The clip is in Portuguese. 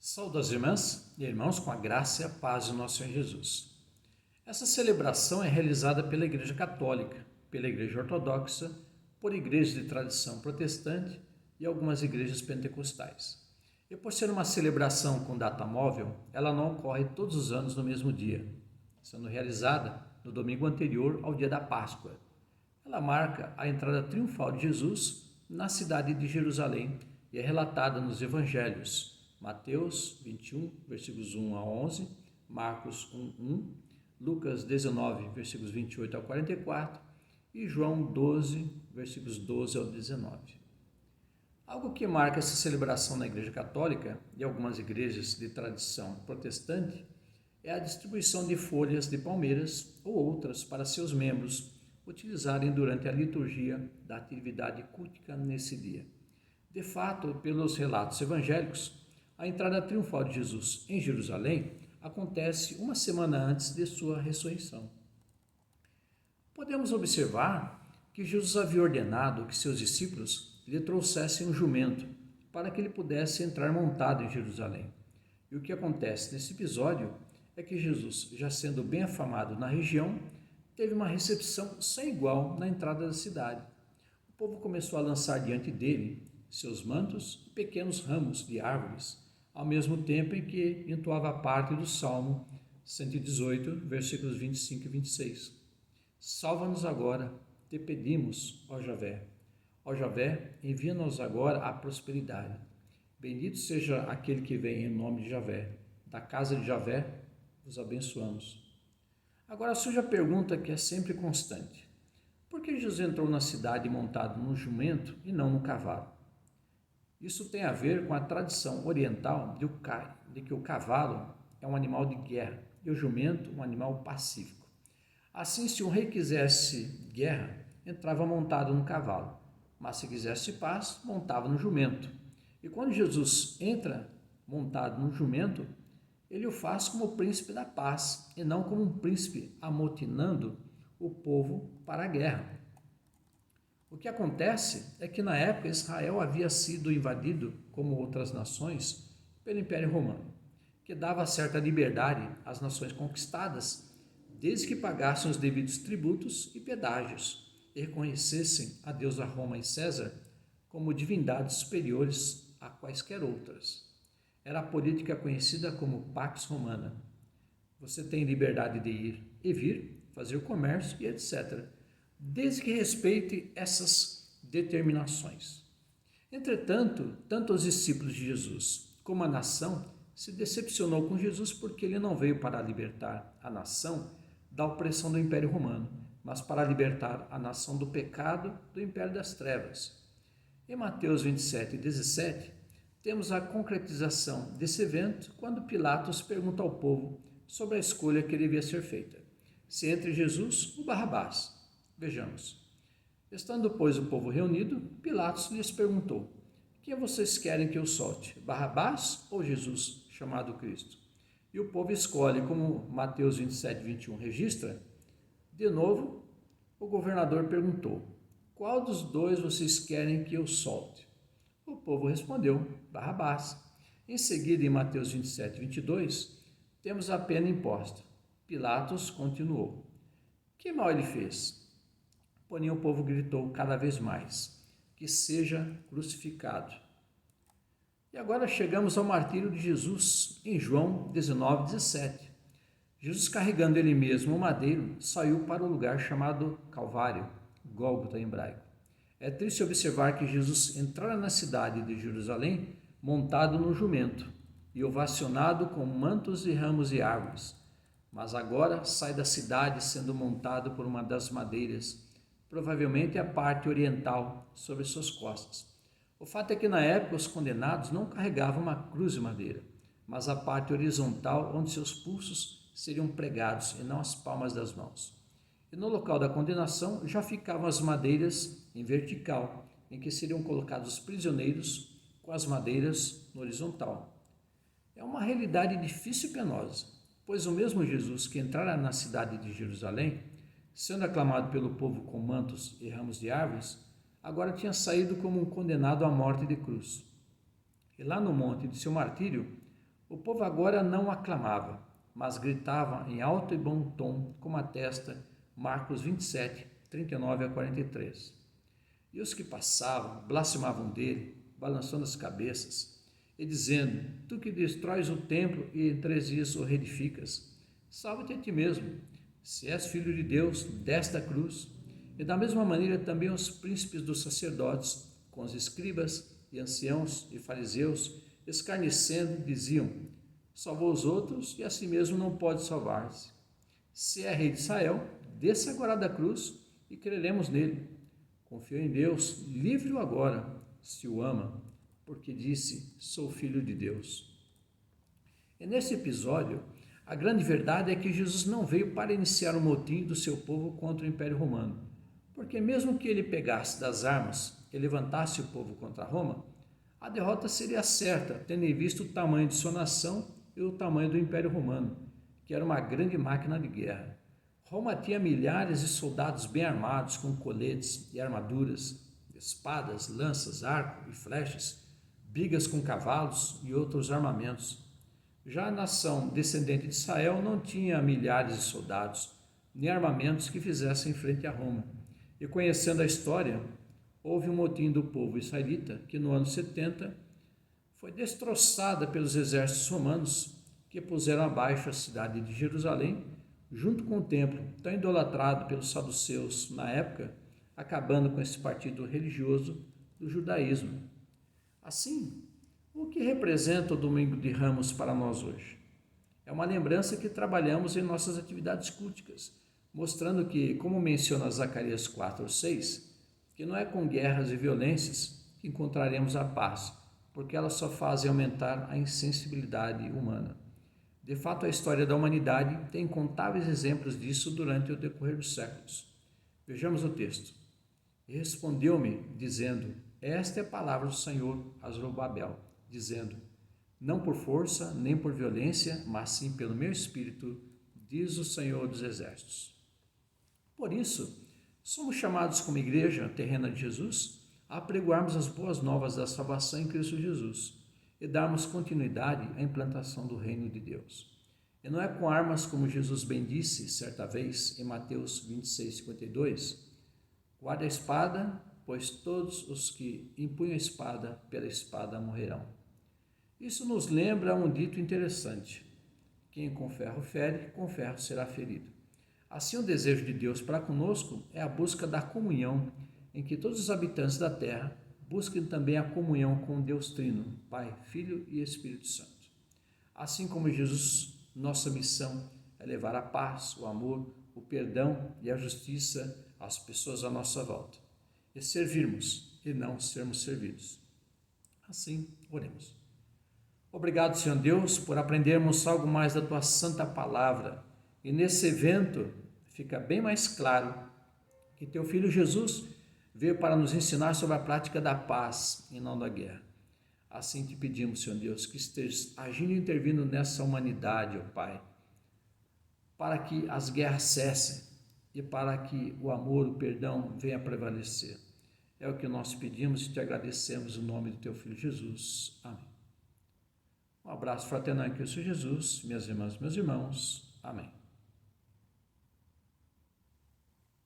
Saudas irmãs e irmãos, com a graça e a paz do nosso Senhor Jesus. Essa celebração é realizada pela Igreja Católica, pela Igreja Ortodoxa, por igrejas de tradição protestante e algumas igrejas pentecostais. E por ser uma celebração com data móvel, ela não ocorre todos os anos no mesmo dia, sendo realizada no domingo anterior ao dia da Páscoa. Ela marca a entrada triunfal de Jesus na cidade de Jerusalém e é relatada nos Evangelhos. Mateus 21, versículos 1 a 11, Marcos 1, Lucas 19, versículos 28 a 44 e João 12, versículos 12 ao 19. Algo que marca essa celebração na Igreja Católica e algumas igrejas de tradição protestante é a distribuição de folhas de palmeiras ou outras para seus membros utilizarem durante a liturgia da atividade cultica nesse dia. De fato, pelos relatos evangélicos, a entrada triunfal de Jesus em Jerusalém acontece uma semana antes de sua ressurreição. Podemos observar que Jesus havia ordenado que seus discípulos lhe trouxessem um jumento para que ele pudesse entrar montado em Jerusalém. E o que acontece nesse episódio é que Jesus, já sendo bem afamado na região, teve uma recepção sem igual na entrada da cidade. O povo começou a lançar diante dele seus mantos e pequenos ramos de árvores, ao mesmo tempo em que entoava parte do Salmo 118, versículos 25 e 26. Salva-nos agora, te pedimos, ó Javé. Ó Javé, envia-nos agora a prosperidade. Bendito seja aquele que vem em nome de Javé. Da casa de Javé, os abençoamos. Agora surge a pergunta que é sempre constante. Por que Jesus entrou na cidade montado num jumento e não num cavalo? Isso tem a ver com a tradição oriental de que o cavalo é um animal de guerra e o jumento um animal pacífico. Assim, se um rei quisesse guerra, entrava montado no cavalo, mas se quisesse paz, montava no jumento. E quando Jesus entra montado no jumento, ele o faz como príncipe da paz e não como um príncipe amotinando o povo para a guerra. O que acontece é que na época Israel havia sido invadido, como outras nações, pelo Império Romano, que dava certa liberdade às nações conquistadas, desde que pagassem os devidos tributos e pedágios e reconhecessem a deusa Roma e César como divindades superiores a quaisquer outras. Era a política conhecida como Pax Romana. Você tem liberdade de ir e vir, fazer comércio e etc., desde que respeite essas determinações. Entretanto, tanto os discípulos de Jesus como a nação se decepcionou com Jesus porque ele não veio para libertar a nação da opressão do Império Romano, mas para libertar a nação do pecado do Império das Trevas. Em Mateus 27 e 17, temos a concretização desse evento quando Pilatos pergunta ao povo sobre a escolha que devia ser feita, se entre Jesus ou Barrabás. Vejamos. Estando, pois, o povo reunido, Pilatos lhes perguntou: quem vocês querem que eu solte, Barrabás ou Jesus, chamado Cristo? E o povo escolhe, como Mateus 27, 21 registra. De novo, o governador perguntou: qual dos dois vocês querem que eu solte? O povo respondeu: Barrabás. Em seguida, em Mateus 27, 22, temos a pena imposta. Pilatos continuou: que mal ele fez? Porém, o povo gritou cada vez mais: que seja crucificado. E agora chegamos ao martírio de Jesus, em João 19, 17. Jesus, carregando ele mesmo o madeiro, saiu para o lugar chamado Calvário, Gólgota em hebraico. É triste observar que Jesus entrara na cidade de Jerusalém montado no jumento e ovacionado com mantos e ramos de árvores, mas agora sai da cidade sendo montado por uma das madeiras, provavelmente a parte oriental, sobre suas costas. O fato é que na época os condenados não carregavam uma cruz de madeira, mas a parte horizontal onde seus pulsos seriam pregados e não as palmas das mãos. E no local da condenação já ficavam as madeiras em vertical, em que seriam colocados os prisioneiros com as madeiras no horizontal. É uma realidade difícil e penosa, pois o mesmo Jesus que entrara na cidade de Jerusalém, sendo aclamado pelo povo com mantos e ramos de árvores, agora tinha saído como um condenado à morte de cruz. E lá no monte de seu martírio, O povo agora não aclamava, mas gritava em alto e bom tom, como atesta Marcos 27, 39 a 43. E os que passavam blasfemavam dele, balançando as cabeças, e dizendo: Tu que destróis o templo e em 3 dias o reedificas, salva-te a ti mesmo. Se és filho de Deus, desce da cruz. E da mesma maneira também os príncipes dos sacerdotes, com os escribas e anciãos e fariseus, escarnecendo, diziam: Salvou os outros e a si mesmo não pode salvar-se. Se é rei de Israel, desça agora da cruz e creremos nele. Confiou em Deus, livre-o agora, se o ama, porque disse: Sou filho de Deus. E nesse episódio, a grande verdade é que Jesus não veio para iniciar o motim do seu povo contra o Império Romano, porque mesmo que ele pegasse das armas e levantasse o povo contra Roma, a derrota seria certa, tendo em vista o tamanho de sua nação e o tamanho do Império Romano, que era uma grande máquina de guerra. Roma tinha milhares de soldados bem armados com coletes e armaduras, espadas, lanças, arco e flechas, bigas com cavalos e outros armamentos. Já a nação descendente de Israel não tinha milhares de soldados, nem armamentos que fizessem frente a Roma. E conhecendo a história, houve um motim do povo israelita que no ano 70 foi destroçada pelos exércitos romanos que puseram abaixo a cidade de Jerusalém, junto com o templo, tão idolatrado pelos saduceus na época, acabando com esse partido religioso do judaísmo. Assim, o que representa o Domingo de Ramos para nós hoje? É uma lembrança que trabalhamos em nossas atividades culticas, mostrando que, como menciona Zacarias 4:6, que não é com guerras e violências que encontraremos a paz, porque elas só fazem aumentar a insensibilidade humana. De fato, a história da humanidade tem incontáveis exemplos disso durante o decorrer dos séculos. Vejamos o texto. E respondeu-me, dizendo: Esta é a palavra do Senhor a Zorobabel, dizendo: Não por força, nem por violência, mas sim pelo meu Espírito, diz o Senhor dos Exércitos. Por isso, somos chamados como igreja terrena de Jesus a pregoarmos as boas novas da salvação em Cristo Jesus e darmos continuidade à implantação do reino de Deus. E não é com armas como Jesus bem disse certa vez em Mateus 26:52, guarda a espada, pois todos os que empunham a espada pela espada morrerão. Isso nos lembra um dito interessante: quem com ferro fere, com ferro será ferido. Assim, o desejo de Deus para conosco é a busca da comunhão, em que todos os habitantes da terra busquem também a comunhão com Deus Trino, Pai, Filho e Espírito Santo. Assim como Jesus, nossa missão é levar a paz, o amor, o perdão e a justiça às pessoas à nossa volta, e servirmos e não sermos servidos. Assim, oremos. Obrigado, Senhor Deus, por aprendermos algo mais da Tua santa palavra, e nesse evento fica bem mais claro que Teu Filho Jesus veio para nos ensinar sobre a prática da paz e não da guerra. Assim te pedimos, Senhor Deus, que estejas agindo e intervindo nessa humanidade, ó Pai, para que as guerras cessem e para que o amor, o perdão venha a prevalecer. É o que nós pedimos e te agradecemos em nome do Teu Filho Jesus. Amém. Um abraço fraternal em Cristo Jesus, minhas irmãs e meus irmãos. Amém.